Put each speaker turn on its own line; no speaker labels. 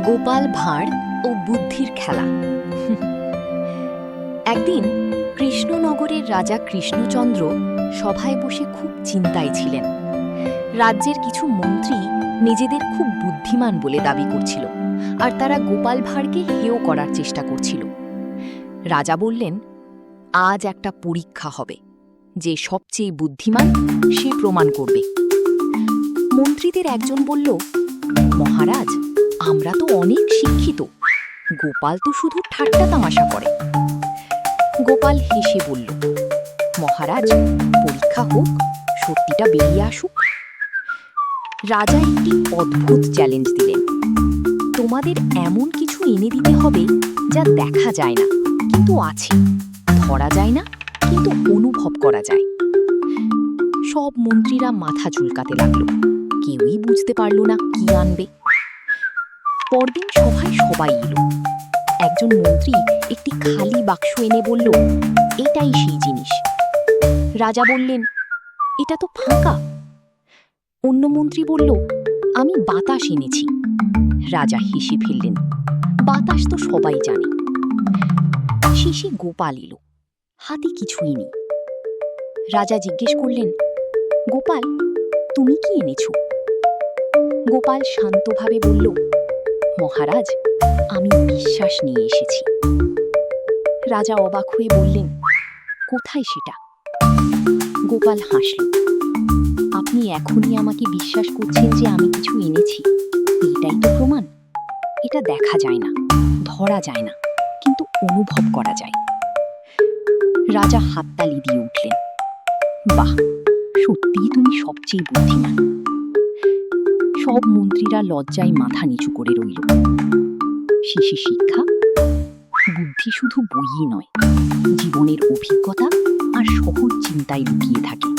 গোপাল ভাঁড় ও বুদ্ধির খেলা। একদিন কৃষ্ণনগরের রাজা কৃষ্ণচন্দ্র সভায় বসে খুব চিন্তায় ছিলেন। রাজ্যের কিছু মন্ত্রী নিজেদের খুব বুদ্ধিমান বলে দাবি করছিল, আর তারা গোপাল ভাঁড়কে হেয় করার চেষ্টা করছিল। রাজা বললেন, আজ একটা পরীক্ষা হবে, যে সবচেয়ে বুদ্ধিমান সে প্রমাণ করবে। মন্ত্রীদের একজন বলল, মহারাজ, আমরা তো অনেক শিক্ষিত, গোপাল তো শুধু ঠাট্টা তামাশা করে। গোপাল হেসে বলল, মহারাজ, পরীক্ষা হোক, সত্যিটা বেরিয়ে আসুক। রাজা একটি অদ্ভুত চ্যালেঞ্জ দিলেন, তোমাদের এমন কিছু এনে দিতে হবে যা দেখা যায় না কিন্তু আছে, ধরা যায় না কিন্তু অনুভব করা যায়। সব মন্ত্রীরা মাথা চুলকাতে লাগলো, কেউই বুঝতে পারল না কি আনবে। পরদিন সভায় সবাই এলো। একজন মন্ত্রী একটি খালি বাক্স এনে বলল, এটাই সেই জিনিস। রাজা বললেন, এটা তো ফাঁকা। অন্য মন্ত্রী বলল, আমি বাতাস এনেছি। রাজা হেসে ফেললেন, বাতাস তো সবাই জানে। শেষে গোপাল এলো, হাতে কিছুই নেই। রাজা জিজ্ঞেস করলেন, গোপাল, তুমি কি এনেছো? গোপাল শান্তভাবে বলল, মহারাজ, আমি বিশ্বাস নিয়ে এসেছি। রাজা অবাক হয়ে বললেন, কোথায় সেটা? গোপাল হাসল, আপনি এখনই আমাকে বিশ্বাস করছেন যে আমি কিছু এনেছি, এইটাই তো প্রমাণ। এটা দেখা যায় না, ধরা যায় না, কিন্তু অনুভব করা যায়। রাজা হাততালি দিয়ে উঠলেন, বাহ, সত্যিই তুমি সবচেয়ে বুদ্ধিমান। সব মন্ত্রীরা লজ্জায় মাথা নিচু করে রইল। শেষে শিক্ষা, বুদ্ধি শুধু বইই নয়, জীবনের অভিজ্ঞতা আর সহজ চিন্তায় লুকিয়ে থাকে।